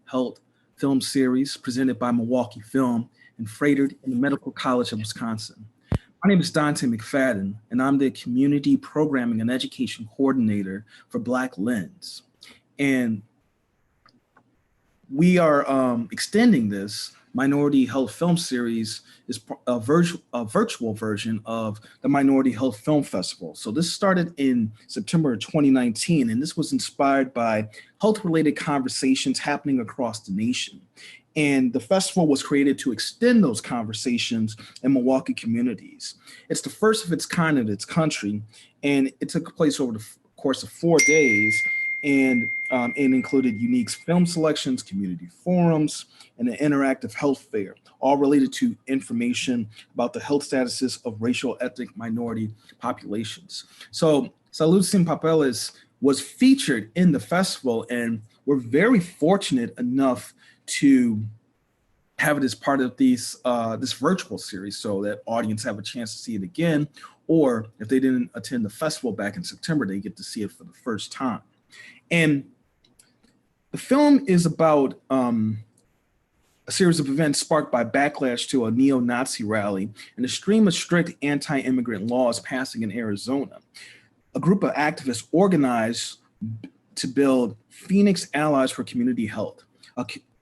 Health film series presented by Milwaukee Film and Froedtert in the Medical College of Wisconsin. My name is Dante McFadden, and I'm the Community Programming and Education Coordinator for Black Lens. And we are extending this Minority Health Film Series is a virtual version of the Minority Health Film Festival. So this started in September 2019, and this was inspired by health-related conversations happening across the nation. And the festival was created to extend those conversations in Milwaukee communities. It's the first of its kind in its country, and it took place over the course of 4 days, and it included unique film selections, community forums, and an interactive health fair, all related to information about the health statuses of racial ethnic minority populations. So SALUD sin PAPELES was featured in the festival, and we're very fortunate enough to have it as part of this virtual series so that audience have a chance to see it again, or if they didn't attend the festival back in September, they get to see it for the first time. And the film is about a series of events sparked by backlash to a neo-Nazi rally and a stream of strict anti-immigrant laws passing in Arizona. A group of activists organized to build Phoenix Allies for Community Health,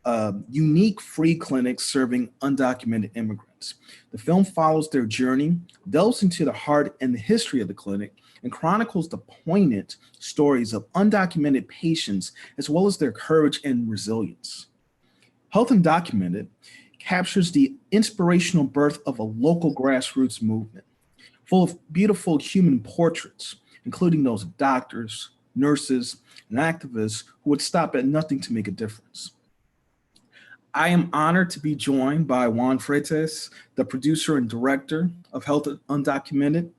a unique free clinic serving undocumented immigrants. The film follows their journey, delves into the heart and the history of the clinic, and chronicles the poignant stories of undocumented patients, as well as their courage and resilience. Health Undocumented captures the inspirational birth of a local grassroots movement, full of beautiful human portraits, including those of doctors, nurses, and activists who would stop at nothing to make a difference. I am honored to be joined by Juan Freites, the producer and director of Health Undocumented,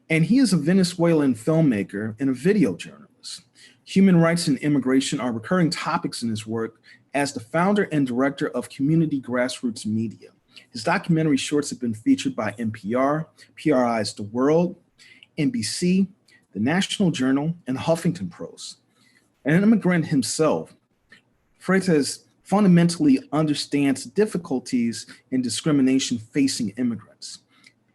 and he is a Venezuelan filmmaker and a video journalist. Human rights and immigration are recurring topics in his work as the founder and director of Community Grassroots Media. His documentary shorts have been featured by NPR, PRI's The World, NBC, The National Journal, and Huffington Post. An immigrant himself, Freites fundamentally understands difficulties and discrimination facing immigrants.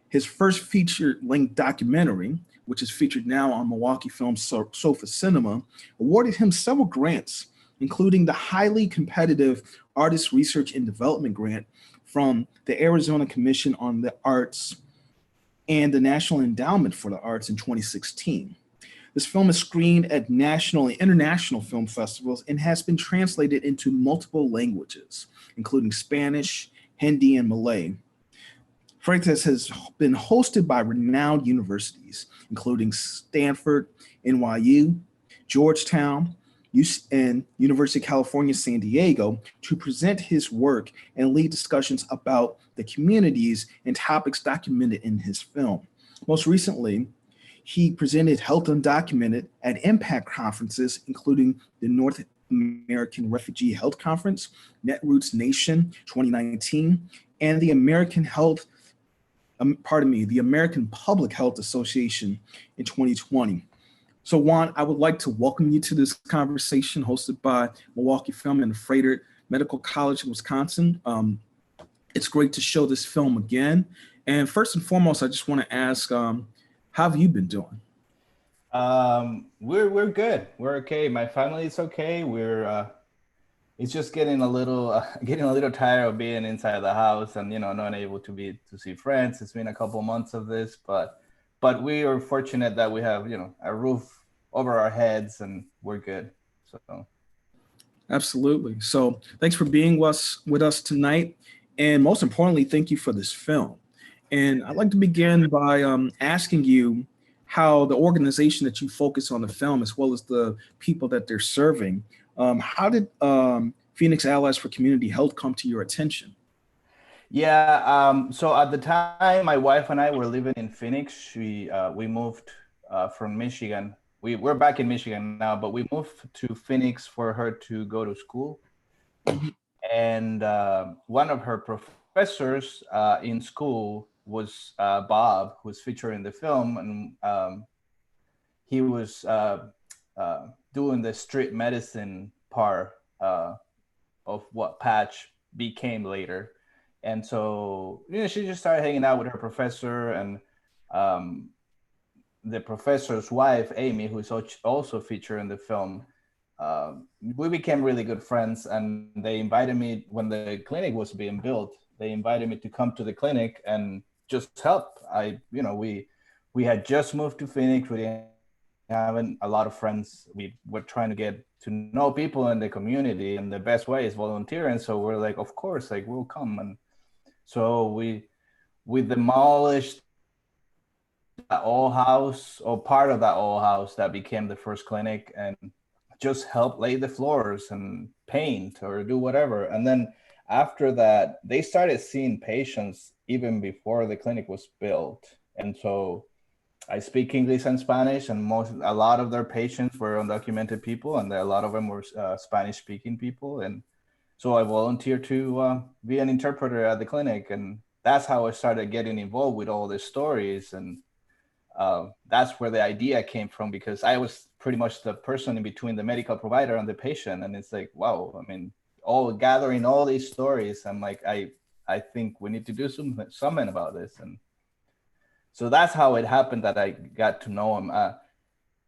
His first feature-length documentary, which is featured now on Milwaukee Film's Sofa Cinema, awarded him several grants, including the highly competitive Artist Research and Development Grant from the Arizona Commission on the Arts and the National Endowment for the Arts in 2016. This film is screened at national and international film festivals and has been translated into multiple languages, including Spanish, Hindi, and Malay. Freites has been hosted by renowned universities, including Stanford, NYU, Georgetown, and University of California, San Diego, to present his work and lead discussions about the communities and topics documented in his film. Most recently, he presented Health Undocumented at impact conferences, including the North American Refugee Health Conference, Netroots Nation 2019, and the American Public Health Association in 2020. So Juan, I would like to welcome you to this conversation hosted by Milwaukee Film and the Froedtert Medical College in Wisconsin. It's great to show this film again. And first and foremost, I just want to ask, how have you been doing? We're good. We're okay. My family is okay. It's just getting a little tired of being inside the house and not able to see friends. It's been a couple months of this, but we are fortunate that we have a roof over our heads and we're good. So Absolutely. So thanks for being with us tonight, and most importantly, thank you for this film. And I'd like to begin by asking you how the organization that you focus on the film, as well as the people that they're serving, how did Phoenix Allies for Community Health come to your attention? Yeah, so at the time, my wife and I were living in Phoenix. We moved from Michigan. We're back in Michigan now, but we moved to Phoenix for her to go to school. And one of her professors in school was Bob, who was featured in the film, and he was doing the street medicine part of what Patch became later. And so, she just started hanging out with her professor, and um, the professor's wife, Amy, who's also featured in the film. We became really good friends, and they invited me when the clinic was being built. They invited me to come to the clinic and just help. We had just moved to Phoenix. We didn't have a lot of friends. We were trying to get to know people in the community, and the best way is volunteering. So we're like, of course, like we'll come. And so we demolished that old house, or part of that old house that became the first clinic, and just help lay the floors and paint or do whatever. And then after that, they started seeing patients even before the clinic was built. And so I speak English and Spanish, and a lot of their patients were undocumented people, and a lot of them were Spanish speaking people. And so I volunteered to be an interpreter at the clinic, and that's how I started getting involved with all these stories. And that's where the idea came from, because I was pretty much the person in between the medical provider and the patient. And it's like, wow, I mean, all gathering all these stories, I'm like, I think we need to do something about this. And so that's how it happened that I got to know him.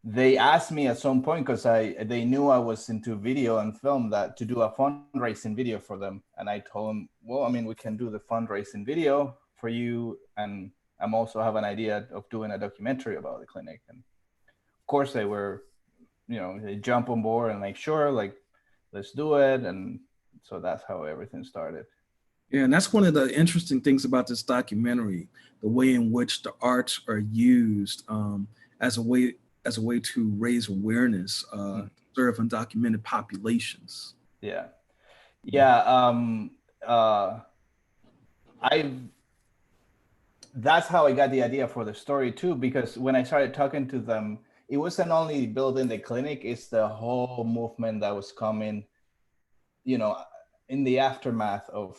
They asked me at some point, because they knew I was into video and film, that to do a fundraising video for them. And I told them, well, I mean, we can do the fundraising video for you, and I'm also have an idea of doing a documentary about the clinic. And of course they were, they jump on board and like, sure, like, let's do it. And so that's how everything started. Yeah, and that's one of the interesting things about this documentary, the way in which the arts are used as a way to raise awareness, serve undocumented populations. Yeah. Yeah. I've That's how I got the idea for the story too, because when I started talking to them, it wasn't only building the clinic, it's the whole movement that was coming, in the aftermath of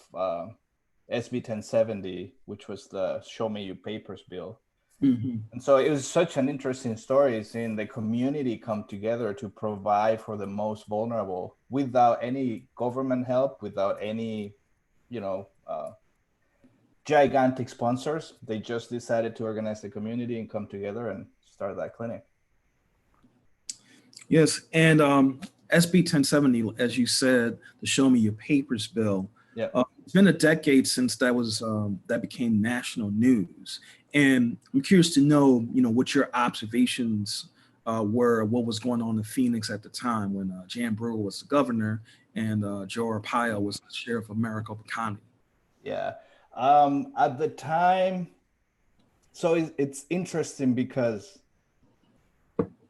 SB 1070, which was the Show Me Your Papers bill. Mm-hmm. And so it was such an interesting story, seeing the community come together to provide for the most vulnerable without any government help, without any, gigantic sponsors. They just decided to organize the community and come together and start that clinic. Yes, and SB 1070, as you said, the Show Me Your Papers bill. Yeah. It's been a decade since that became national news, and I'm curious to know, what your observations were, what was going on in Phoenix at the time when Jan Brewer was the governor and Joe Arpaio was the sheriff of Maricopa County. Yeah. At the time, so it's interesting because,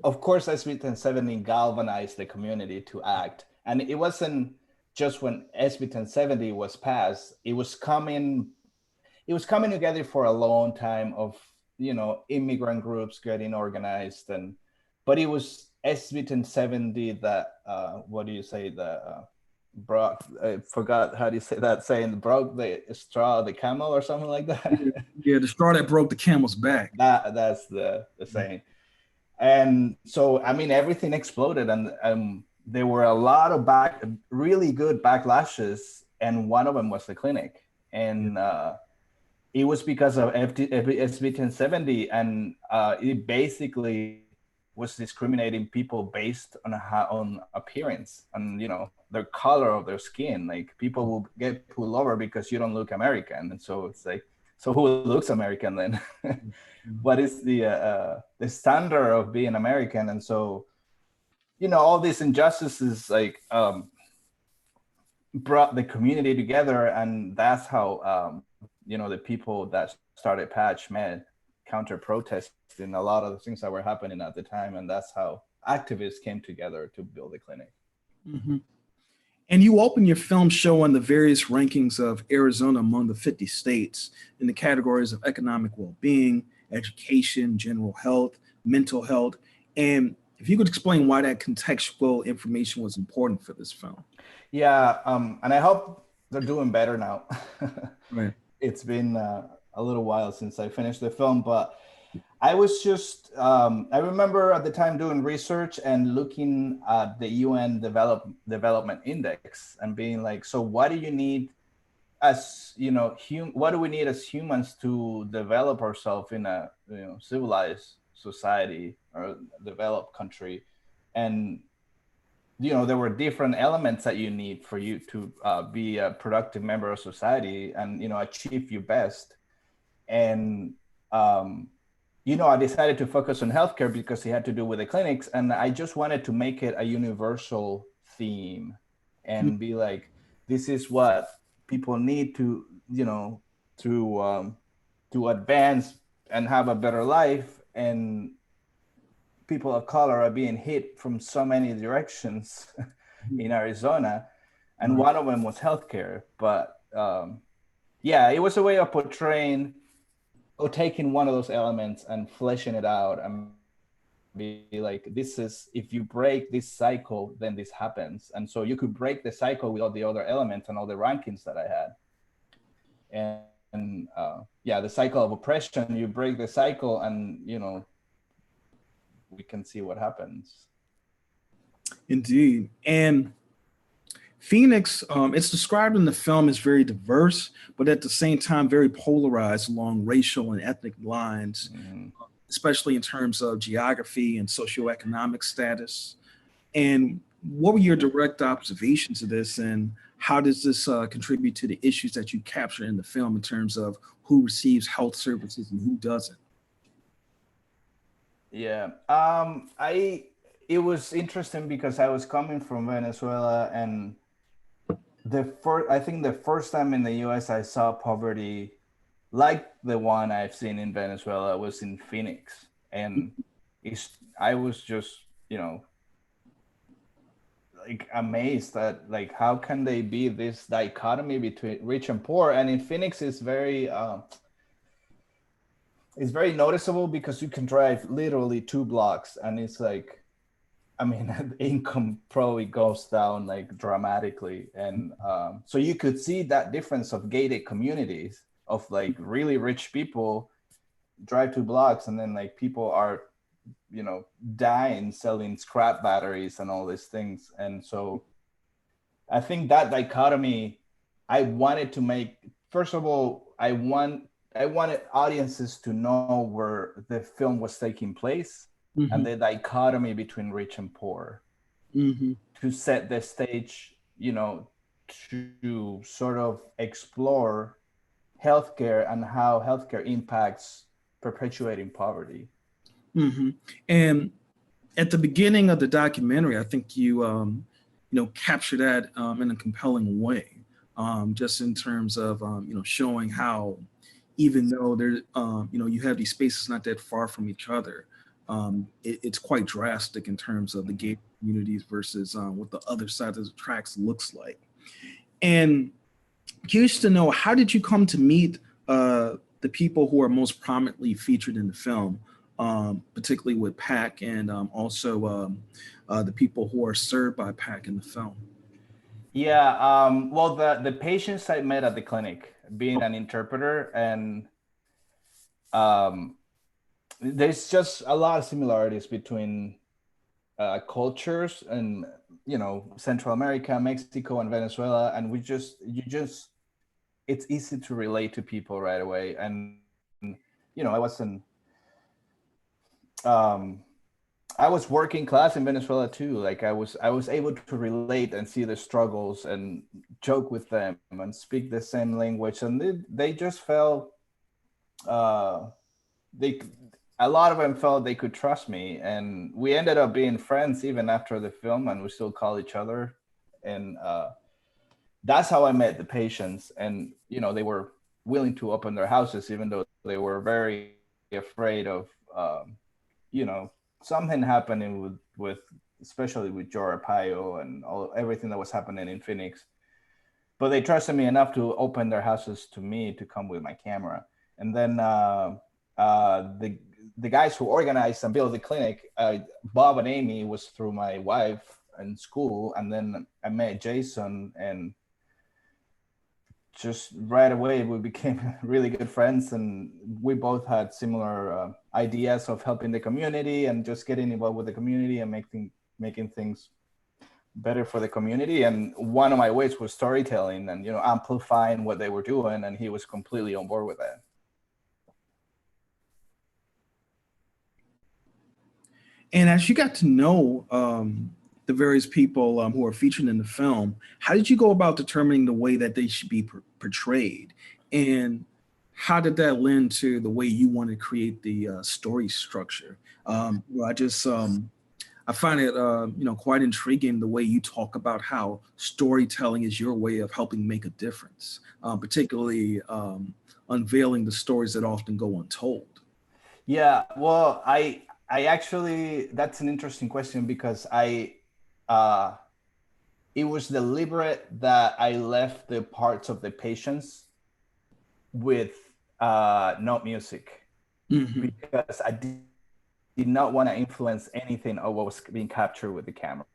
of course, SB 1070 galvanized the community to act. And it wasn't just when SB 1070 was passed, it was coming together for a long time of, immigrant groups getting organized. But it was SB 1070 that, what do you say, broke, I forgot how do you say that saying, broke the straw of the camel or something like that. Yeah, the straw that broke the camel's back. That's the saying. And so, I mean, everything exploded, and there were a lot of really good backlashes, and one of them was the clinic. And it was because of SB 1070, and it basically was discriminating people based on appearance, and their color of their skin. Like, people will get pulled over because you don't look American, and so it's like, so who looks American then? What is the standard of being American? And so, all these injustices like brought the community together, and that's how the people that started Patch met counter protesting a lot of the things that were happening at the time, and that's how activists came together to build the clinic. Mm-hmm. And you open your film showing the various rankings of Arizona among the 50 states in the categories of economic well-being, education, general health, mental health. And if you could explain why that contextual information was important for this film. Yeah, and I hope they're doing better now. Right. It's been a little while since I finished the film, but I was just, I remember at the time doing research and looking at the UN Development Index and being like, so what do you need as, what do we need as humans to develop ourselves in a, civilized society or developed country? And, there were different elements that you need for you to be a productive member of society and, achieve your best. And, I decided to focus on healthcare because it had to do with the clinics. And I just wanted to make it a universal theme and be like, this is what people need to, to advance and have a better life. And people of color are being hit from so many directions in Arizona. And one of them was healthcare. But yeah, it was a way of portraying or taking one of those elements and fleshing it out and be like, this is, if you break this cycle, then this happens. And so you could break the cycle with all the other elements and all the rankings that I had. And yeah, the cycle of oppression, you break the cycle and, we can see what happens. Indeed. And Phoenix, it's described in the film as very diverse, but at the same time, very polarized along racial and ethnic lines, especially in terms of geography and socioeconomic status. And what were your direct observations of this, and how does this contribute to the issues that you capture in the film in terms of who receives health services and who doesn't? Yeah, it was interesting because I was coming from Venezuela, and I think the first time in the US I saw poverty like the one I've seen in Venezuela was in Phoenix. And I was just, like amazed at like, how can they be this dichotomy between rich and poor? And in Phoenix it's very noticeable because you can drive literally 2 blocks and it's like, I mean, income probably goes down like dramatically. And so you could see that difference of gated communities of like really rich people drive 2 blocks and then like people are, dying selling scrap batteries and all these things. And so I think that dichotomy, I wanted to make, first of all, I wanted audiences to know where the film was taking place and the dichotomy between rich and poor to set the stage, to sort of explore healthcare and how healthcare impacts perpetuating poverty. And at the beginning of the documentary, I think you capture that in a compelling way, just in terms of showing how even though there you have these spaces not that far from each other, it's quite drastic in terms of the gated communities versus what the other side of the tracks looks like. And curious to know, how did you come to meet the people who are most prominently featured in the film, particularly with PAC and also the people who are served by PAC in the film? Yeah, well, the patients I met at the clinic, being an interpreter, and there's just a lot of similarities between cultures and Central America, Mexico, and Venezuela, and it's easy to relate to people right away. And I was working class in Venezuela too. Like I was able to relate and see the struggles and joke with them and speak the same language, and they just felt they a lot of them felt they could trust me, and we ended up being friends even after the film, and we still call each other. And that's how I met the patients, and they were willing to open their houses even though they were very afraid of something happening with especially with Joe Arpaio and everything that was happening in Phoenix. But they trusted me enough to open their houses to me to come with my camera. And then the guys who organized and built the clinic, Bob and Amy, was through my wife in school. And then I met Jason, and just right away we became really good friends, and we both had similar ideas of helping the community and just getting involved with the community and making things better for the community. And one of my ways was storytelling and, amplifying what they were doing, and he was completely on board with that. And as you got to know the various people who are featured in the film, how did you go about determining the way that they should be portrayed? And how did that lend to the way you want to create the story structure? I find it quite intriguing the way you talk about how storytelling is your way of helping make a difference, particularly unveiling the stories that often go untold. Yeah, well, I actually, that's an interesting question, because it was deliberate that I left the parts of the patients with no music, because I did not want to influence anything of what was being captured with the camera.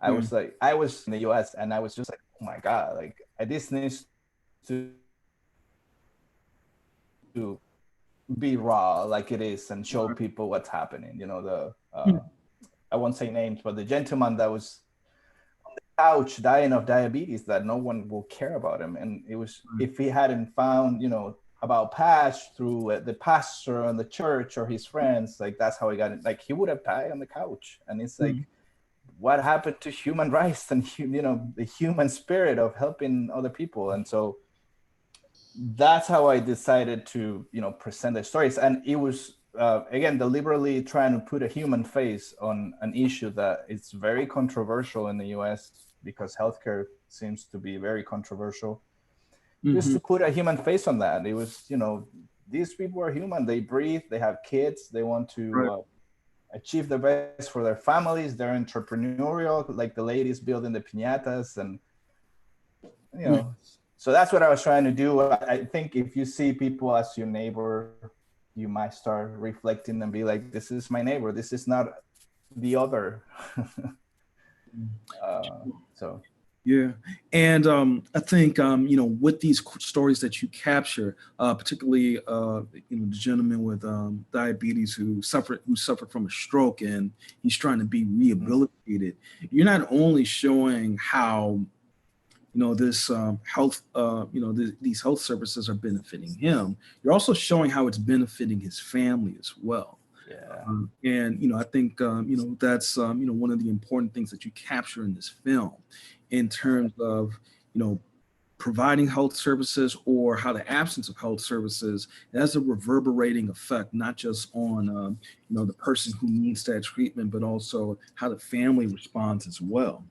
I was in the US, and I was just like, oh my God, like this needs to be raw like it is and show people what's happening. I won't say names, but the gentleman that was on the couch dying of diabetes, that no one will care about him. And it was, if he hadn't found, about past through the pastor and the church or his friends, like that's how he got it. Like he would have died on the couch. And it's like, what happened to human rights and, the human spirit of helping other people? And so that's how I decided to, present the stories. And it was, again, deliberately trying to put a human face on an issue that is very controversial in the US, because healthcare seems to be very controversial. Just to put a human face on that. It was, these people are human. They breathe, they have kids, they want to achieve the best for their families. They're entrepreneurial, like the ladies building the piñatas, and, so that's what I was trying to do. I think if you see people as your neighbor, you might start reflecting and be like, this is my neighbor. This is not the other. Yeah. And I think, with these stories that you capture, particularly, the gentleman with diabetes who suffered from a stroke, and he's trying to be rehabilitated. You're not only showing how this health, these health services are benefiting him. You're also showing how it's benefiting his family as well. Yeah. And I think that's one of the important things that you capture in this film, in terms of providing health services, or how the absence of health services has a reverberating effect, not just on the person who needs that treatment, but also how the family responds as well.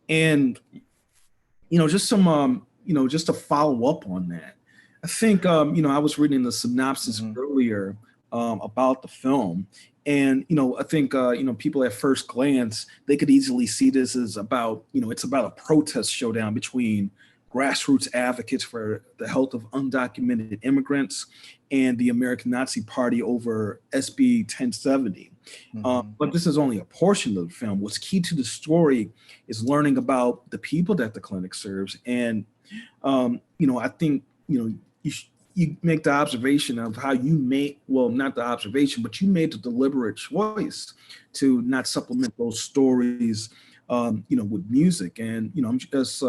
And just some, just to follow up on that, I think, I was reading the synopsis earlier about the film, and, I think, people at first glance, they could easily see this as about, it's about a protest showdown between grassroots advocates for the health of undocumented immigrants and the American Nazi Party over SB 1070. But this is only a portion of the film. What's key to the story is learning about the people that the clinic serves. And, I think, you make the observation of how you made, well, not the observation, but you made the deliberate choice to not supplement those stories, with music. And, I'm just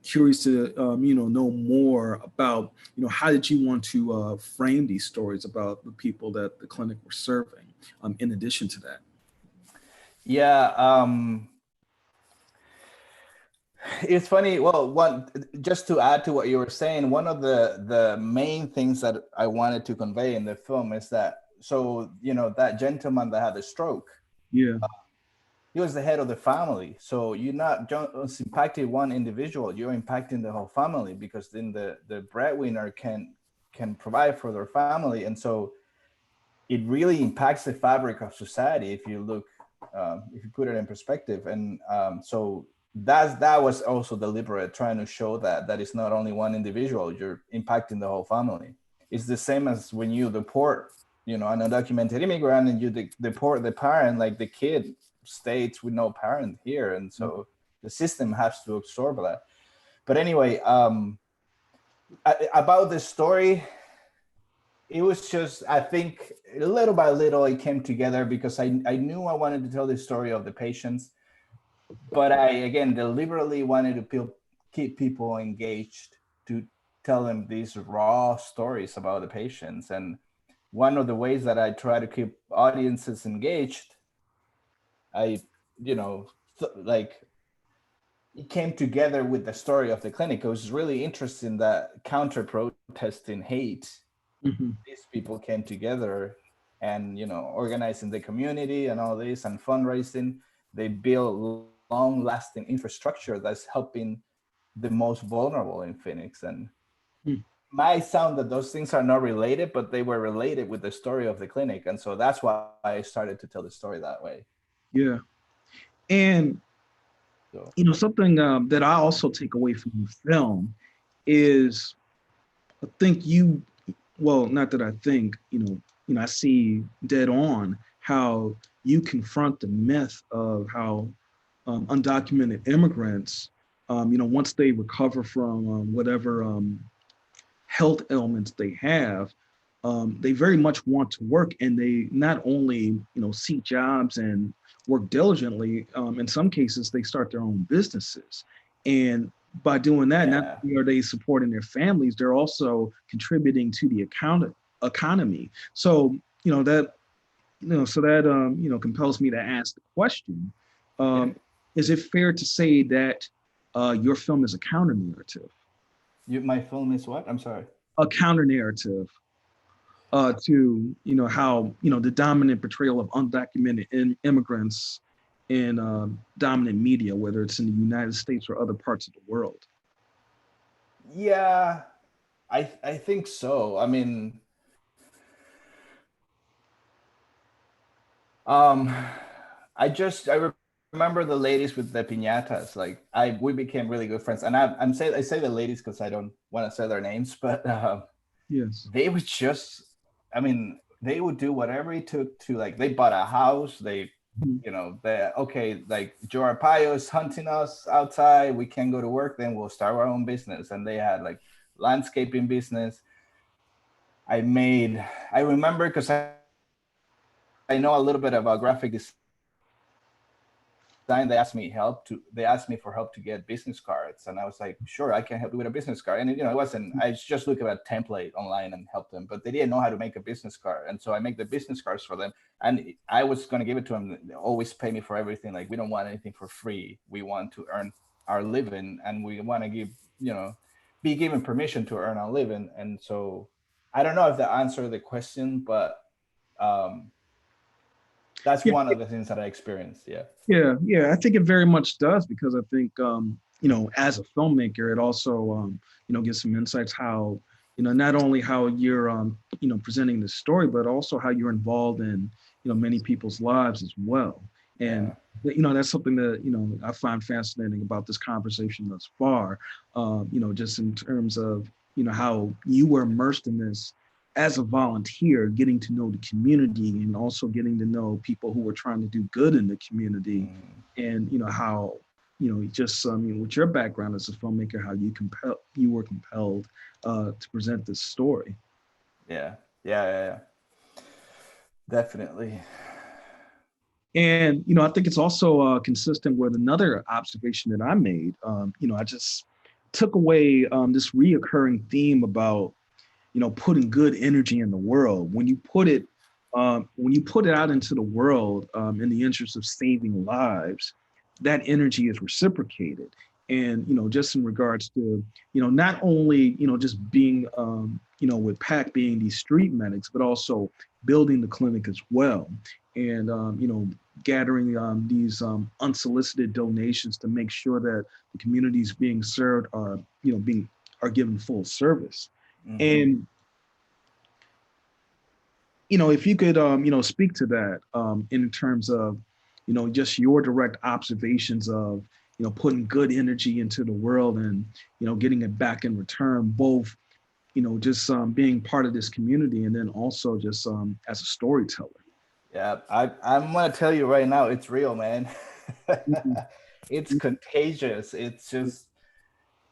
curious to, know more about, how did you want to frame these stories about the people that the clinic were serving, in addition to that? Yeah. It's funny. Well, just to add to what you were saying, one of the main things that I wanted to convey in the film is that, so, that gentleman that had a stroke, he was the head of the family. So you're not just impacting one individual, you're impacting the whole family, because then the breadwinner can provide for their family. And so it really impacts the fabric of society if you look, if you put it in perspective. And so that was also deliberate, trying to show that it's not only one individual, you're impacting the whole family. It's the same as when you deport, an undocumented immigrant, and you deport the parent, like the kid States with no parent here. And so the system has to absorb that. But anyway, about the story, it was just, I think little by little it came together because I knew I wanted to tell the story of the patients, but I, again, deliberately wanted to keep people engaged, to tell them these raw stories about the patients. And one of the ways that I try to keep audiences engaged, I, like, it came together with the story of the clinic. It was really interesting that counter protesting hate, these people came together and, organizing the community and all this and fundraising. They build long-lasting infrastructure that's helping the most vulnerable in Phoenix. And might sound that those things are not related, but they were related with the story of the clinic. And so that's why I started to tell the story that way. Yeah. And, something that I also take away from the film is, I think not that I think, I see dead on how you confront the myth of how undocumented immigrants, once they recover from whatever health ailments they have, they very much want to work, and they not only, seek jobs and work diligently. In some cases, they start their own businesses, and by doing that, not only are they supporting their families, they're also contributing to the economy. So, that compels me to ask the question: is it fair to say that your film is a counter narrative? My film is what? I'm sorry. A counter narrative to how the dominant portrayal of undocumented immigrants in dominant media, whether it's in the United States or other parts of the world. Yeah, I think so. I mean, I remember the ladies with the piñatas. Like we became really good friends, and I say the ladies because I don't want to say their names, but yes, they would just, I mean, they would do whatever it took to, like, they bought a house. They, okay, like, Joe Arpaio is hunting us outside. We can't go to work. Then we'll start our own business. And they had like landscaping business. I remember because I know a little bit about graphic design. They asked me for help to get business cards, and I was like, sure, I can help you with a business card. And it wasn't, I just looked at a template online and helped them, but they didn't know how to make a business card. And so I make the business cards for them, and I was going to give it to them. They always pay me for everything. Like, we don't want anything for free. We want to earn our living, and we want to be given permission to earn our living. And so I don't know if that answered the question, but that's one of the things that I experienced. Yeah. I think it very much does, because I think, as a filmmaker, it also, gives some insights how, not only how you're, presenting the story, but also how you're involved in, many people's lives as well. And, that's something that, I find fascinating about this conversation thus far, just in terms of, how you were immersed in this as a volunteer, getting to know the community and also getting to know people who were trying to do good in the community. And, how, with your background as a filmmaker, how you were compelled to present this story. Yeah. Definitely. And, I think it's also consistent with another observation that I made. I just took away this reoccurring theme about, putting good energy in the world. When you put it out into the world in the interest of saving lives, that energy is reciprocated. And, just in regards to, not only, just being, with PAC being these street medics, but also building the clinic as well. And, gathering these unsolicited donations to make sure that the communities being served are given full service. And, if you could, speak to that in terms of, just your direct observations of, putting good energy into the world and, getting it back in return, both, just being part of this community and then also just as a storyteller. Yeah, I'm gonna tell you right now, it's real, man. Mhm. It's contagious. It's just,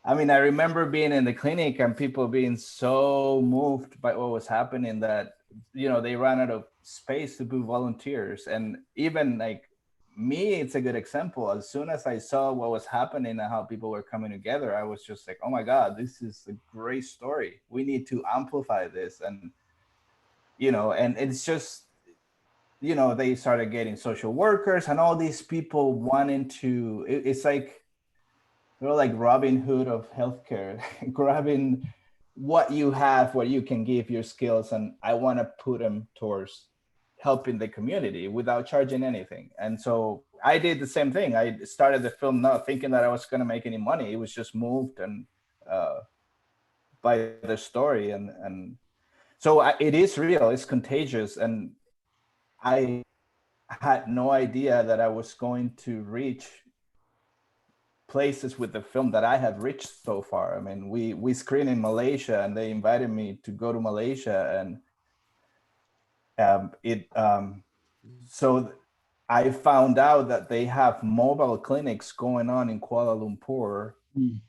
I mean, I remember being in the clinic and people being so moved by what was happening that, they ran out of space to do volunteers. And even like me, it's a good example. As soon as I saw what was happening and how people were coming together, I was just like, oh my God, this is a great story. We need to amplify this. And it's just, they started getting social workers and all these people wanting to, it's like, they're like Robin Hood of healthcare, grabbing what you have, what you can give your skills, and I want to put them towards helping the community without charging anything. And so I did the same thing. I started the film not thinking that I was going to make any money. It was just moved and uh, by the story, and so it is real. It's contagious, and I had no idea that I was going to reach places with the film that I have reached so far. I mean, we screened in Malaysia, and they invited me to go to Malaysia, and it so I found out that they have mobile clinics going on in Kuala Lumpur, Mm.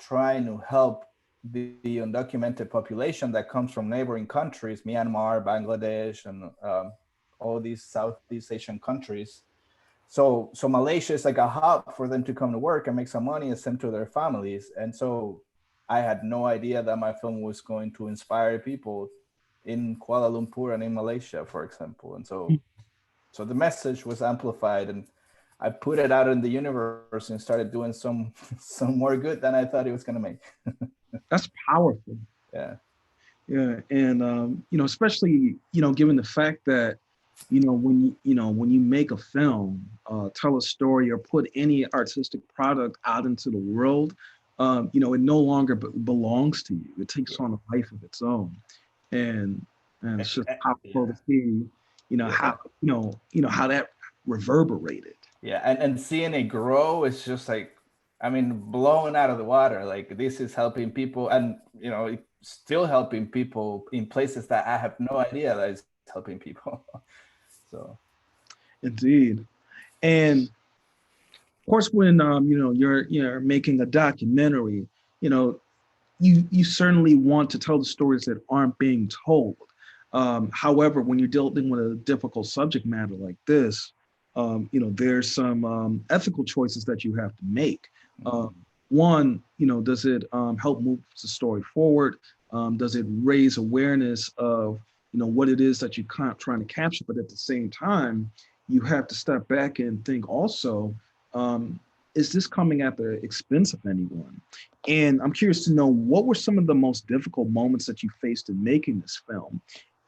trying to help the undocumented population that comes from neighboring countries, Myanmar, Bangladesh, and all these Southeast Asian countries. So Malaysia is like a hub for them to come to work and make some money and send to their families. And so I had no idea that my film was going to inspire people in Kuala Lumpur and in Malaysia, for example. And so the message was amplified, and I put it out in the universe and started doing some some more good than I thought it was going to make. That's powerful. Yeah. Yeah, and especially given the fact that when you make a film, tell a story, or put any artistic product out into the world, it no longer belongs to you. It takes on a life of its own, and it's just powerful to Yeah. see, Yeah. how that reverberated. Yeah, and seeing it grow is just like, I mean, blown out of the water. Like, this is helping people, and it's still helping people in places that I have no idea that it's helping people. So Indeed, and of course, when you're making a documentary, you know you certainly want to tell the stories that aren't being told. However, when you're dealing with a difficult subject matter like this, there's some ethical choices that you have to make. mhm. One, does it help move the story forward? Does it raise awareness of what it is that you're trying to capture? But at the same time, you have to step back and think also, um, is this coming at the expense of anyone? And I'm curious to know, what were some of the most difficult moments that you faced in making this film?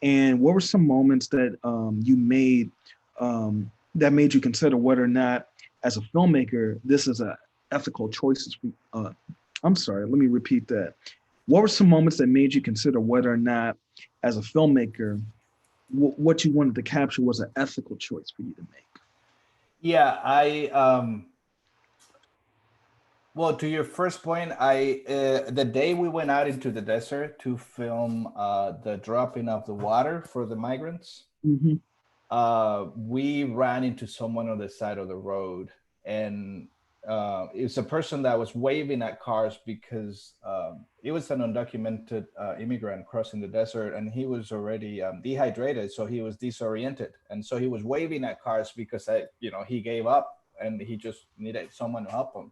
And what were some moments that you made that made you consider whether or not, as a filmmaker, this is a ethical choices? I'm sorry, let me repeat that. What were some moments that made you consider whether or not, as a filmmaker, what you wanted to capture was an ethical choice for you to make? Yeah, I well, to your first point, I the day we went out into the desert to film the dropping of the water for the migrants, Mm-hmm. we ran into someone on the side of the road, and it's a person that was waving at cars because it was an undocumented immigrant crossing the desert, and he was already dehydrated, so he was disoriented, and so he was waving at cars because he gave up and he just needed someone to help him.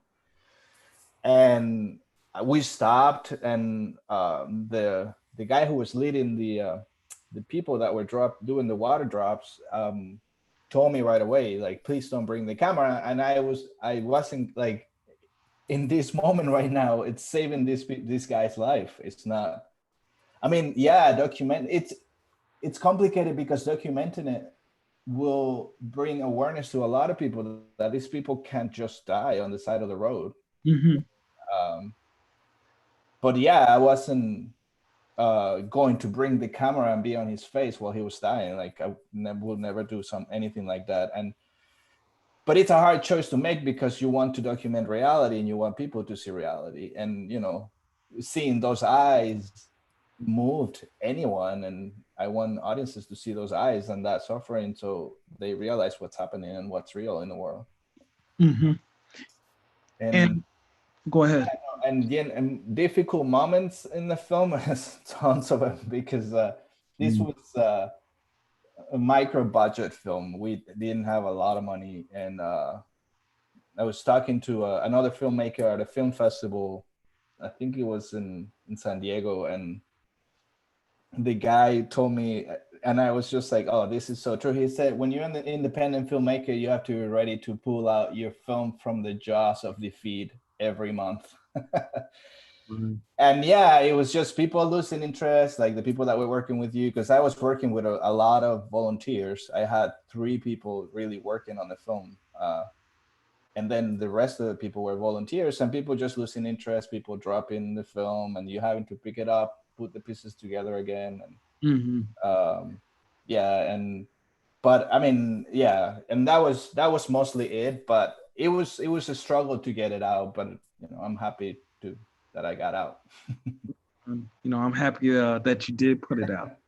And we stopped, and the guy who was leading the people that were doing the water drops told me right away, like, please don't bring the camera. And I wasn't like, in this moment right now, it's saving this guy's life. It's not, I mean, yeah, it's complicated because documenting it will bring awareness to a lot of people that these people can't just die on the side of the road. Mm-hmm. um, but yeah, I wasn't going to bring the camera and be on his face while he was dying. Like, I will never do anything like that. But it's a hard choice to make because you want to document reality and you want people to see reality. And seeing those eyes moved anyone, and I want audiences to see those eyes and that suffering, so they realize what's happening and what's real in the world. Mm-hmm. And And go ahead. and difficult moments in the film, has tons of them, because this Mm. was a micro budget film. We didn't have a lot of money, and I was talking to another filmmaker at a film festival. I think it was in San Diego, and the guy told me, and I was just like, "Oh, this is so true." He said, "When you're an independent filmmaker, you have to be ready to pull out your film from the jaws of defeat every month." Mm. And yeah, it was just people losing interest, like the people that were working with you, because I was working with a lot of volunteers. I had 3 people really working on the film, and then the rest of the people were volunteers, and people just losing interest, people dropping the film, and you having to pick it up, put the pieces together again, and Mm-hmm. yeah. And but I mean, yeah, and that was mostly it, but it was a struggle to get it out, but I'm happy to that I got out. I'm happy that you did put it out.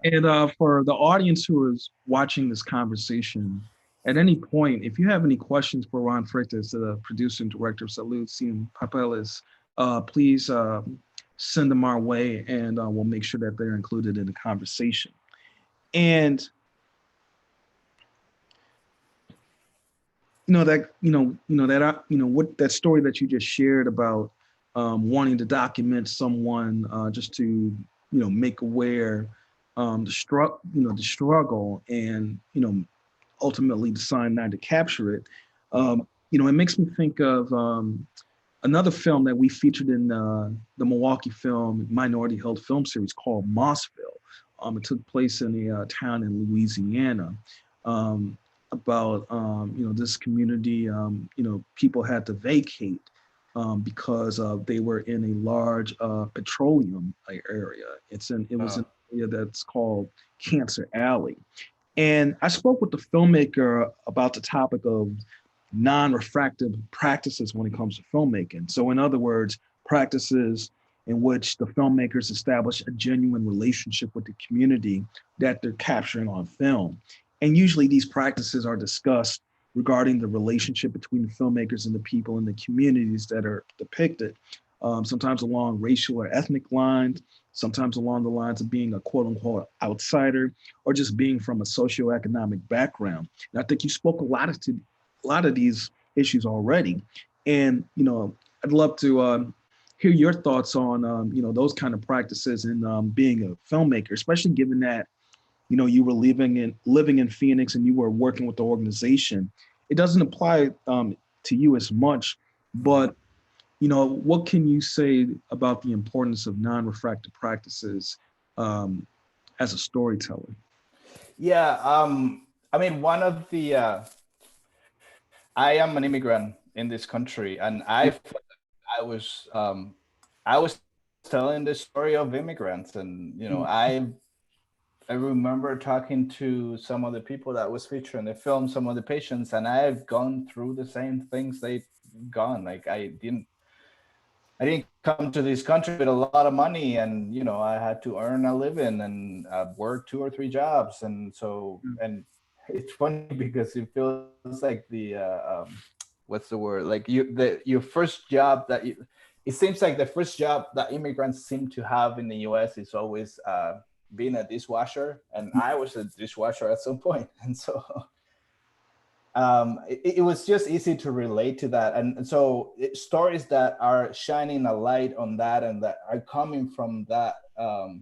And for the audience who is watching this conversation, at any point, if you have any questions for Ron Froedtert, the producer and director of Salud Sin Papeles, please send them our way, and we'll make sure that they're included in the conversation. And what that story that you just shared about wanting to document someone just to make aware the struggle, and ultimately decide not to capture it. It makes me think of another film that we featured in the Milwaukee Film Minority Held Film Series called Mossville. It took place in a town in Louisiana. About this community. People had to vacate because they were in a large petroleum area. It was an area that's called Cancer Alley. And I spoke with the filmmaker about the topic of non-refractive practices when it comes to filmmaking. So, in other words, practices in which the filmmakers establish a genuine relationship with the community that they're capturing on film. And usually these practices are discussed regarding the relationship between the filmmakers and the people in the communities that are depicted, sometimes along racial or ethnic lines, sometimes along the lines of being a quote unquote outsider, or just being from a socioeconomic background. And I think you spoke a lot of these issues already. And, I'd love to hear your thoughts on, those kind of practices in being a filmmaker, especially given that, you were living in Phoenix and you were working with the organization. It doesn't apply to you as much, but what can you say about the importance of non-refractive practices as a storyteller? Yeah, I mean, one of the I am an immigrant in this country, and I was um, I was telling the story of immigrants, and I remember talking to some of the people that was featured in the film, some of the patients, and I've gone through the same things they've gone. Like I didn't come to this country with a lot of money, and I had to earn a living and work 2 or 3 jobs, and so and it's funny because it feels like the what's the word, like your first job it seems like the first job that immigrants seem to have in the U.S. is always being a dishwasher, and I was a dishwasher at some point, and so it was just easy to relate to that. And so stories that are shining a light on that and that are coming from that are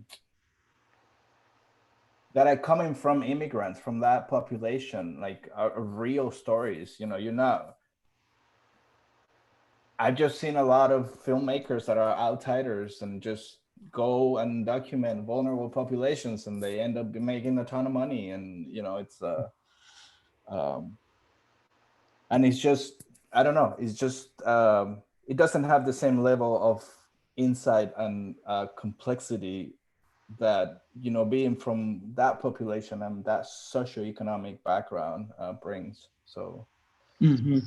coming from immigrants, from that population, like are real stories. You're not I've just seen a lot of filmmakers that are outsiders and just go and document vulnerable populations, and they end up making a ton of money. And it's um, and it's just, I don't know, it's just it doesn't have the same level of insight and complexity that being from that population and that socioeconomic background brings. So Mm-hmm.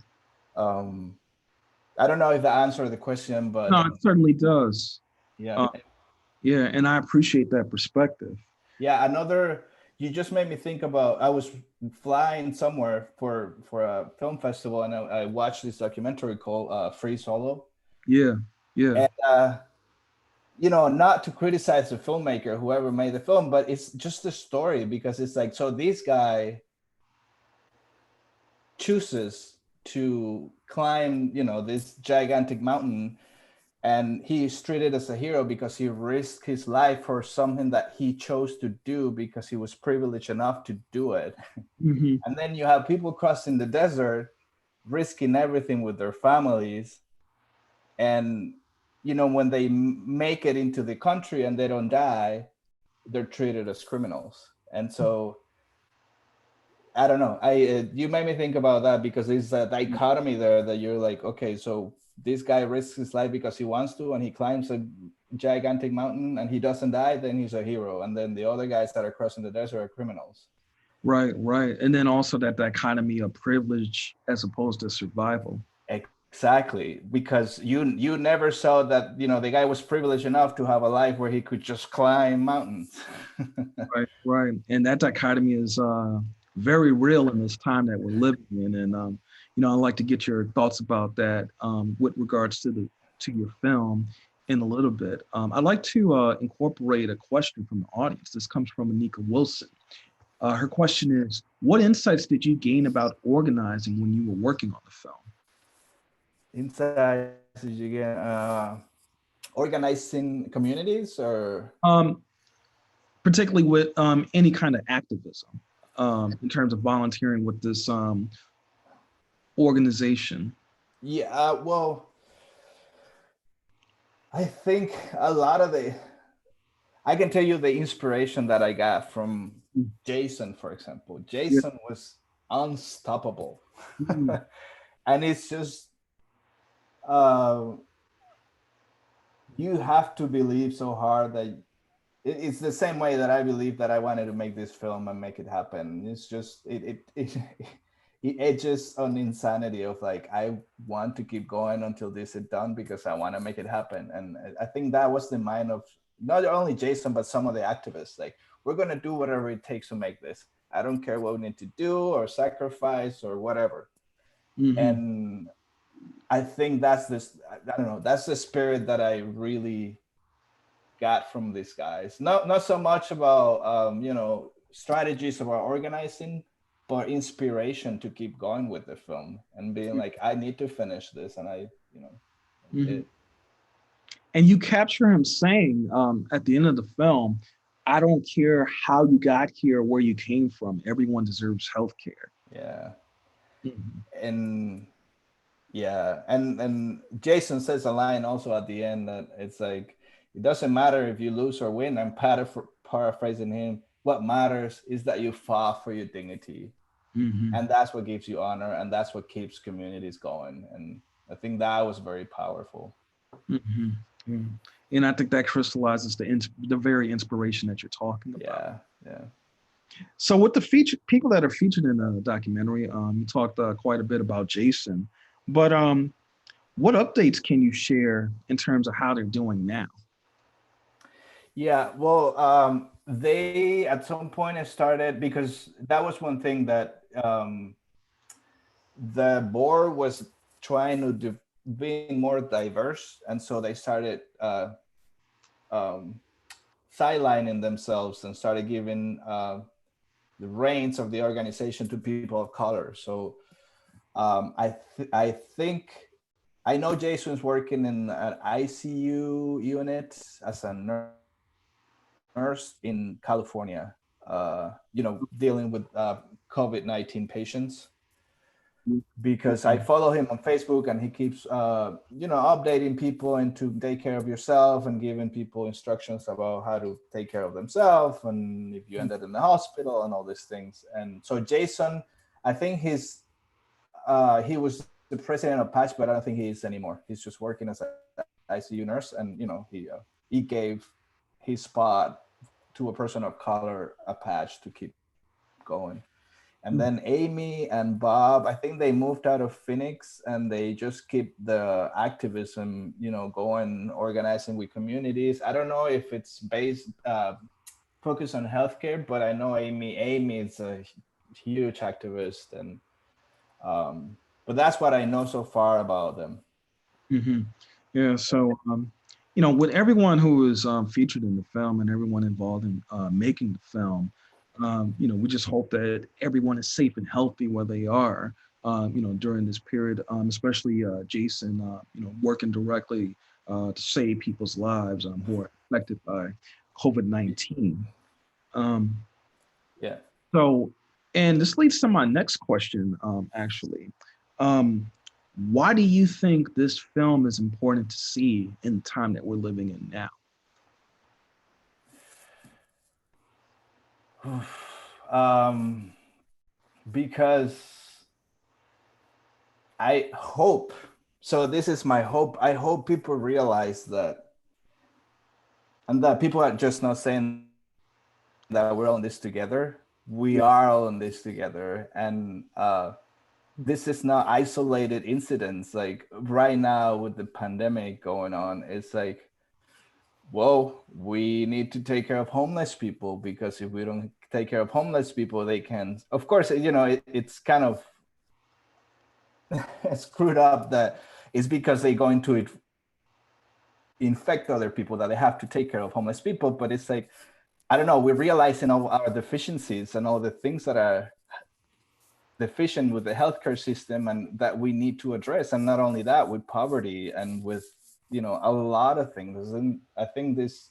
I don't know if that answered the question, but No, it certainly does. yeah. Uh, Yeah, and I appreciate that perspective. Yeah, another. You just made me think about. I was flying somewhere for a film festival, and I watched this documentary called Free Solo. Yeah, yeah. And not to criticize the filmmaker, whoever made the film, but it's just a story, because it's like, so this guy chooses to climb, this gigantic mountain, and he is treated as a hero because he risked his life for something that he chose to do because he was privileged enough to do it. Hmm. And then you have people crossing the desert, risking everything with their families, and when they make it into the country and they don't die, they're treated as criminals. And so I don't know. You made me think about that, because there's a dichotomy there that you're like, okay, so this guy risks his life because he wants to, and he climbs a gigantic mountain and he doesn't die, then he's a hero. And then the other guys that are crossing the desert are criminals. Right, right. And then also that dichotomy of privilege as opposed to survival. Exactly, because you never saw that the guy was privileged enough to have a life where he could just climb mountains. Right, right. And that dichotomy is very real in this time that we're living in. And I'd like to get your thoughts about that with regards to your film in a little bit. I'd like to incorporate a question from the audience. This comes from Anika Wilson. Her question is, what insights did you gain about organizing when you were working on the film? Inside, you get organizing communities, or Um, Particularly with any kind of activism in terms of volunteering with this organization. yeah, well, I think a lot of I can tell you the inspiration that I got from Jason, for example. Yeah. Jason was unstoppable. Mhm. And it's just, uh, you have to believe so hard that it's the same way that I believe that I wanted to make this film and make it happen. It's just, it edges on insanity of like, I want to keep going until this is done because I want to make it happen. And I think that was the mind of not only Jason, but some of the activists. Like, we're going to do whatever it takes to make this. I don't care what we need to do or sacrifice or whatever. Mhm. And I think that's this, I don't know, that's the spirit that I really got from these guys. Not so much about strategies about organizing, but inspiration to keep going with the film and being like, I need to finish this, and I Mhm. it. And you capture him saying at the end of the film, I don't care how you got here, where you came from. Everyone deserves health care. Yeah, Mhm. and yeah, and Jason says a line also at the end that it's like, it doesn't matter if you lose or win. I'm paraphrasing him. What matters is that you fought for your dignity, Mhm. and that's what gives you honor, and that's what keeps communities going. And I think that was very powerful. Mhm. Mhm. And I think that crystallizes the very inspiration that you're talking about. Yeah, yeah. So with the feature people that are featured in the documentary, you talked quite a bit about Jason, but what updates can you share in terms of how they're doing now? Yeah, well, they at some point have started, because that was one thing that the board was trying to be more diverse, and so they started um, sidelining themselves and started giving the reins of the organization to people of color. So I think I know Jason's working in an ICU unit as a nurse in California. Dealing with COVID-19 patients, because I follow him on Facebook, and he keeps updating people and to take care of yourself and giving people instructions about how to take care of themselves and if you ended in the hospital and all these things. And so Jason, I think he was the president of Patch, but I don't think he is anymore. He's just working as an ICU nurse, and he gave his spot to a person of color, a Patch, to keep going. And then Amy and Bob, I think they moved out of Phoenix and they just keep the activism, going, organizing with communities. I don't know if it's based focused on healthcare, but I know Amy is a huge activist, and but that's what I know so far about them. Mm-hmm. Yeah. So, with everyone who is featured in the film and everyone involved in making the film, we just hope that everyone is safe and healthy where they are, during this period, especially Jason, working directly to save people's lives who are affected by COVID-19. Um, Yeah. so, and this leads to my next question, actually. Um, why do you think this film is important to see in the time that we're living in now? Because I hope, so this is my hope. I hope people realize that, and that people are just not saying that we're all in this together. We are all in this together. And this is not isolated incidents. Like right now with the pandemic going on, it's like, well, we need to take care of homeless people, because if we don't take care of homeless people, they can, of course, it's kind of screwed up that it's because they go into it infect other people that they have to take care of homeless people. But it's like, I don't know, we're realizing all our deficiencies and all the things that are deficient with the healthcare system and that we need to address. And not only that, with poverty and with, a lot of things. And I think this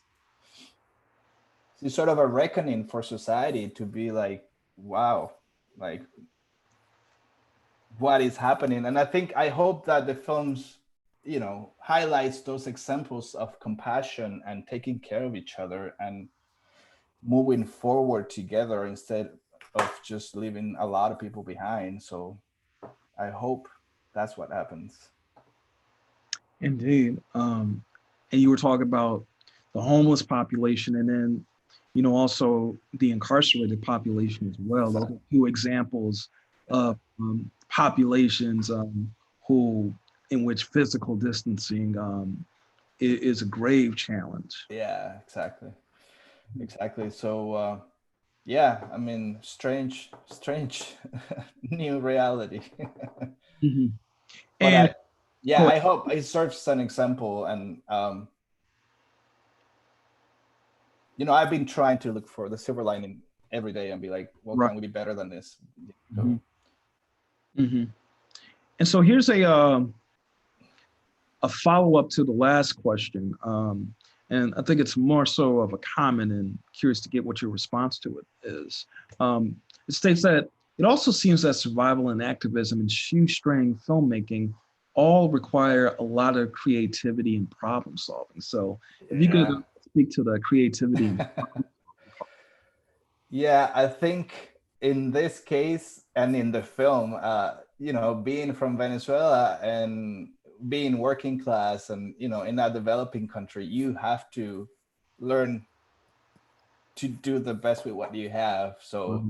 is sort of a reckoning for society to be like, wow, like what is happening. And I hope that the films, highlights those examples of compassion and taking care of each other and moving forward together instead of just leaving a lot of people behind. So I hope that's what happens. Indeed. And you were talking about the homeless population and then, also the incarcerated population as well. Those are two examples of populations who, in which physical distancing is a grave challenge. Yeah, exactly. So yeah, I mean, strange new reality. Mm-hmm. But And I hope it serves as an example. And I've been trying to look for the silver lining every day and be like, well, right. can we be better than this? Mm-hmm. Mm-hmm. And so here's a follow-up to the last question. And I think it's more so of a comment, and curious to get what your response to it is. It states that it also seems that survival and activism and shoestring filmmaking all require a lot of creativity and problem solving. So if you could speak to the creativity. Yeah, I think in this case and in the film, being from Venezuela and being working class and, in a developing country, you have to learn to do the best with what you have. So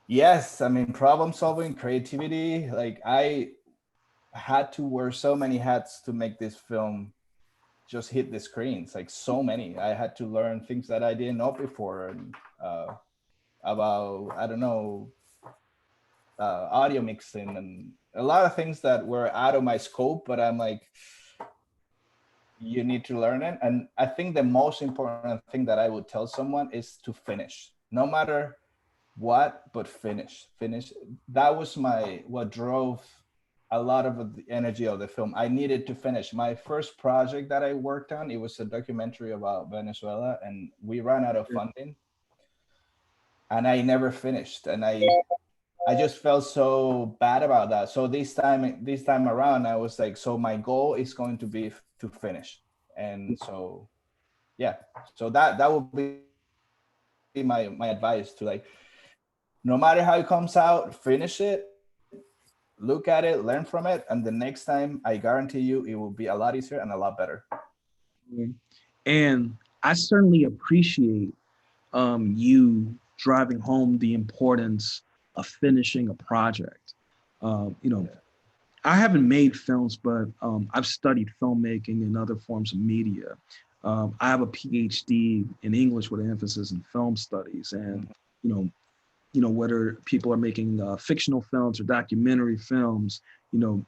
yes, I mean, problem solving, creativity, like I had to wear so many hats to make this film just hit the screens, like so many. I had to learn things that I didn't know before, and about, I don't know, audio mixing and a lot of things that were out of my scope, but I'm like, you need to learn it. And I think the most important thing that I would tell someone is to finish, no matter what, but finish. That was what drove a lot of the energy of the film. I needed to finish. My first project that I worked on, it was a documentary about Venezuela, and we ran out of funding and I never finished. And I just felt so bad about that. So this time around, I was like, so my goal is going to be to finish. And so, yeah, so that would be my advice, to like, no matter how it comes out, finish it, look at it, learn from it. And the next time, I guarantee you, it will be a lot easier and a lot better. And I certainly appreciate you driving home the importance finishing a project. I haven't made films, but I've studied filmmaking and other forms of media. I have a PhD in English with an emphasis in film studies, and you know, whether people are making fictional films or documentary films, I'm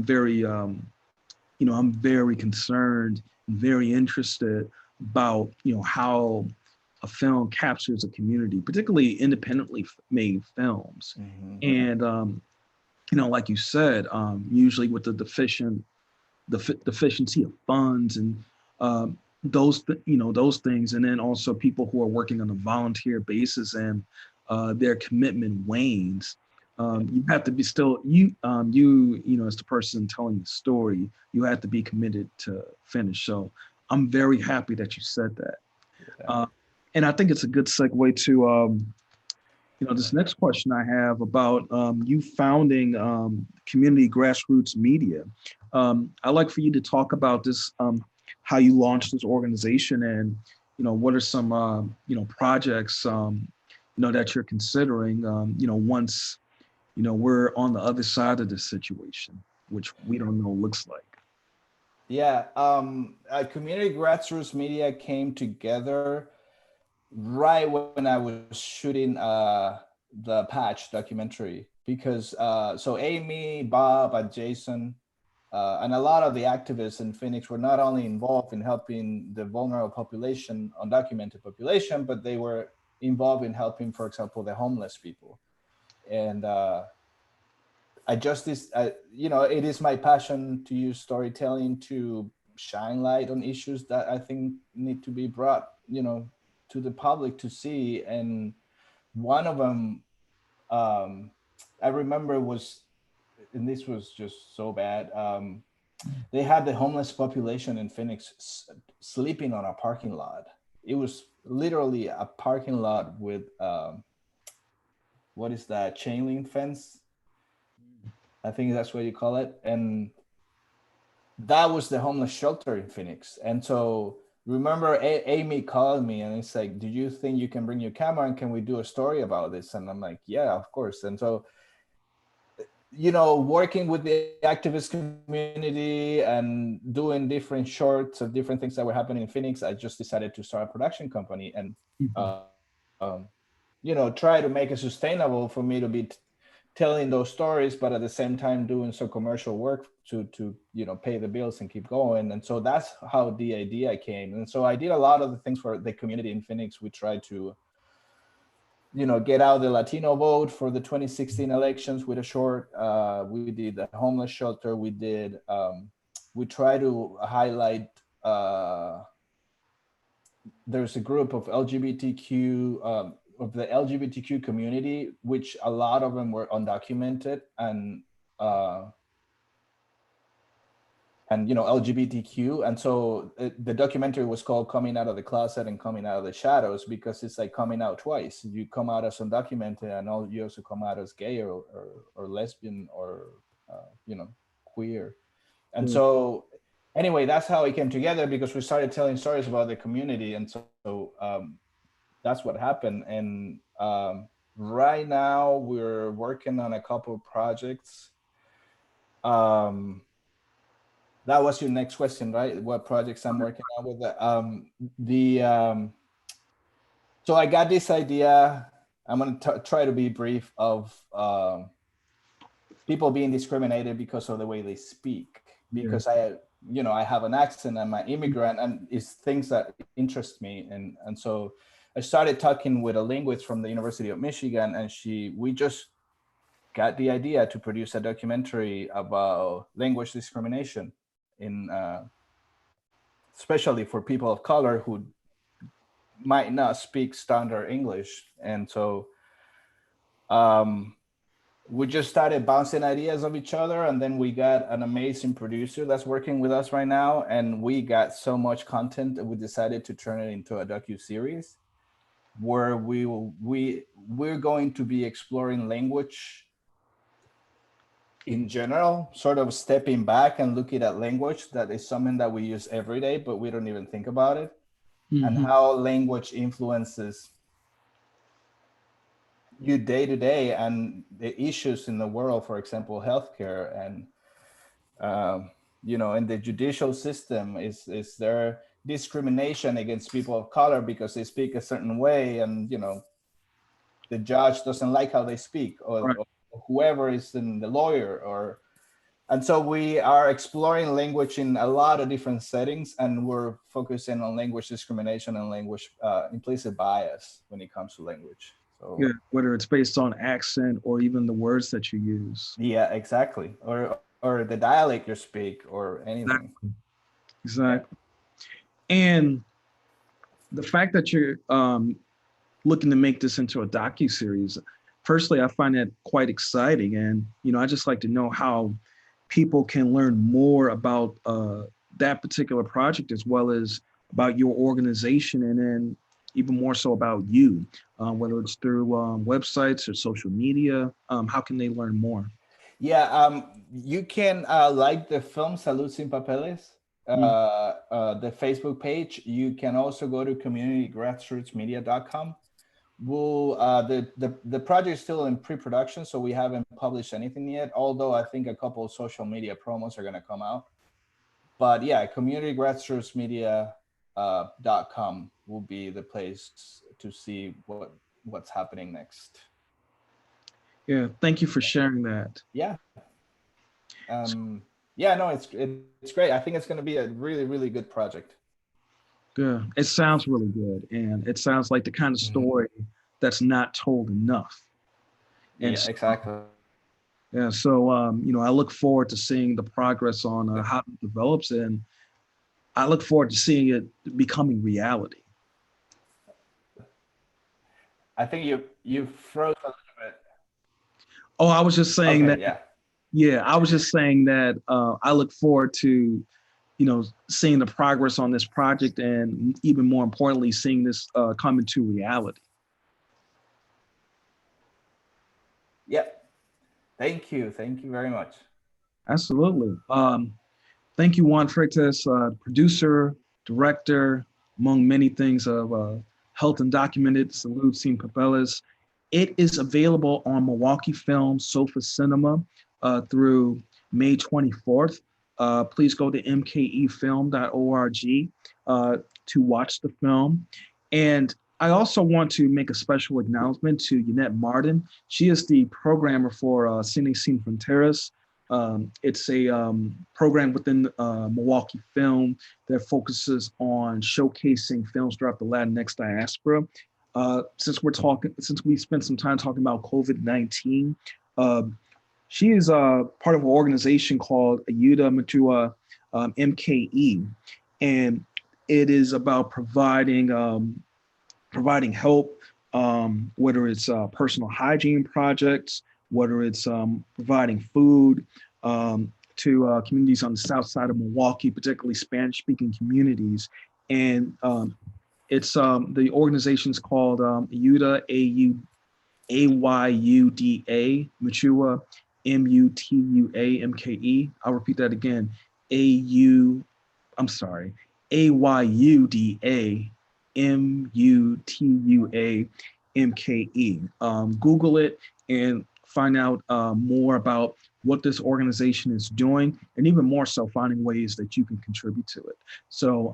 very, I'm very concerned and very interested about, how a film captures a community, particularly independently made films. And, like you said, usually with the deficiency of funds and those things, and then also people who are working on a volunteer basis and their commitment wanes. You have to be still as the person telling the story, you have to be committed to finish. So I'm very happy that you said that. And I think it's a good segue to this next question I have about you founding community grassroots media. I'd like for you to talk about this, how you launched this organization, and what are some projects that you're considering. Once we're on the other side of this situation, which we don't know looks like. Yeah, community grassroots media came together right when I was shooting the Patch documentary, because so Amy, Bob, and Jason, and a lot of the activists in Phoenix were not only involved in helping the vulnerable population, undocumented population, but they were involved in helping, for example, the homeless people. And it is my passion to use storytelling to shine light on issues that I think need to be brought, to the public to see. And one of them, I remember was, and this was just so bad. They had the homeless population in Phoenix sleeping on a parking lot. It was literally a parking lot with, what is that, chain link fence? I think that's what you call it. And that was the homeless shelter in Phoenix. And so remember, Amy called me and it's like, do you think you can bring your camera and can we do a story about this? And I'm like, yeah, of course. And so, working with the activist community and doing different shorts of different things that were happening in Phoenix, I just decided to start a production company and, try to make it sustainable for me to be telling those stories, but at the same time doing some commercial work to pay the bills and keep going. And so that's how the idea came. And so I did a lot of the things for the community in Phoenix. We tried to get out the Latino vote for the 2016 elections with a short. We did the homeless shelter. We did. We try to highlight. There's a group of LGBTQ of the LGBTQ community, which a lot of them were undocumented and LGBTQ. And so the documentary was called Coming Out of the Closet and Coming Out of the Shadows, because it's like coming out twice. You come out as undocumented and you also come out as gay or lesbian or, queer. And so anyway, that's how it came together, because we started telling stories about the community. And so that's what happened. And right now we're working on a couple of projects. That was your next question, right? What projects I'm working on with that. So I got this idea. I'm going to try to be brief, of people being discriminated because of the way they speak. Because I have an accent, I'm an immigrant, and it's things that interest me. And so I started talking with a linguist from the University of Michigan, and we just got the idea to produce a documentary about language discrimination especially for people of color who might not speak standard English. And so we just started bouncing ideas of each other, and then we got an amazing producer that's working with us right now, and we got so much content that we decided to turn it into a docu-series where we're going to be exploring language in general, sort of stepping back and looking at language that is something that we use every day, but we don't even think about it, and how language influences you day to day and the issues in the world, for example, healthcare and in the judicial system, is there discrimination against people of color because they speak a certain way, and the judge doesn't like how they speak, Right. or whoever is in the lawyer, and so we are exploring language in a lot of different settings, and we're focusing on language discrimination and language implicit bias when it comes to language. So Yeah, whether it's based on accent or even the words that you use. yeah, exactly, or the dialect you speak or anything. Exactly. Yeah. Exactly. And the fact that you're looking to make this into a docu-series, personally, I find that quite exciting. And, I just like to know how people can learn more about that particular project, as well as about your organization, and then even more so about you, whether it's through websites or social media. How can they learn more? Yeah, you can like the film Salud Sin Papeles, Mm. the Facebook page. You can also go to communitygrassrootsmedia.com. The project is still in pre-production, so we haven't published anything yet, although I think a couple of social media promos are going to come out. But yeah, communitygrassrootsmedia.com will be the place to see what's happening next. Yeah, thank you for sharing that. Yeah. Yeah, no, it's great. I think it's going to be a really, really good project. Good. It sounds really good, and it sounds like the kind of Mhm. story that's not told enough. And Yeah, exactly. yeah, so I look forward to seeing the progress on how it develops, and I look forward to seeing it becoming reality. I think you froze a little bit. Oh, I was just saying that. Okay, yeah. Yeah, I was just saying that I look forward to seeing the progress on this project, and even more importantly, seeing this come into reality. Yep. Thank you. Thank you very much. Absolutely. Thank you, Juan Freitas, producer, director, among many things, of Health Undocumented, Salud Sin Papeles. It is available on Milwaukee Film, Sofa Cinema through May 24th. Please go to mkefilm.org to watch the film. And I also want to make a special acknowledgement to Yvette Martin. She is the programmer for Cine Sin Fronteras. It's a program within Milwaukee Film that focuses on showcasing films throughout the Latinx diaspora. Since we spent some time talking about COVID-19, uh, she is part of an organization called Ayuda Mutua MKE, and it is about providing help, whether it's personal hygiene projects, whether it's providing food to communities on the south side of Milwaukee, particularly Spanish-speaking communities. And it's the organization's called Ayuda, AYUDA, Mutua, MUTUA, MKE. I'll repeat that again. I'm sorry, AYUDA, MUTUA, MKE. Google it and find out more about what this organization is doing, and even more so, finding ways that you can contribute to it. So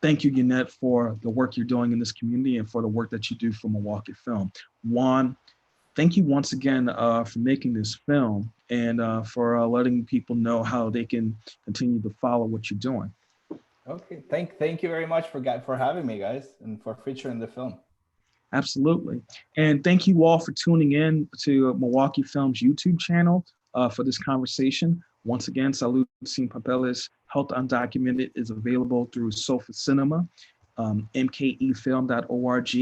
thank you, Yvette, for the work you're doing in this community and for the work that you do for Milwaukee Film. Juan, thank you once again for making this film, and for letting people know how they can continue to follow what you're doing. Okay. Thank you very much for having me, guys, and for featuring the film. Absolutely. And thank you all for tuning in to Milwaukee Film's YouTube channel for this conversation. Once again, Salud Sin Papeles, Health Undocumented is available through Sofa Cinema, mkefilm.org,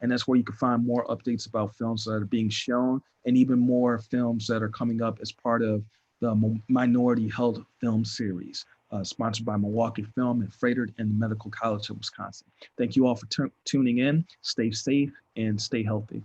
and that's where you can find more updates about films that are being shown, and even more films that are coming up as part of the Minority Health Film Series, sponsored by Milwaukee Film and Froedtert and the Medical College of Wisconsin. Thank you all for tuning in. Stay safe and stay healthy.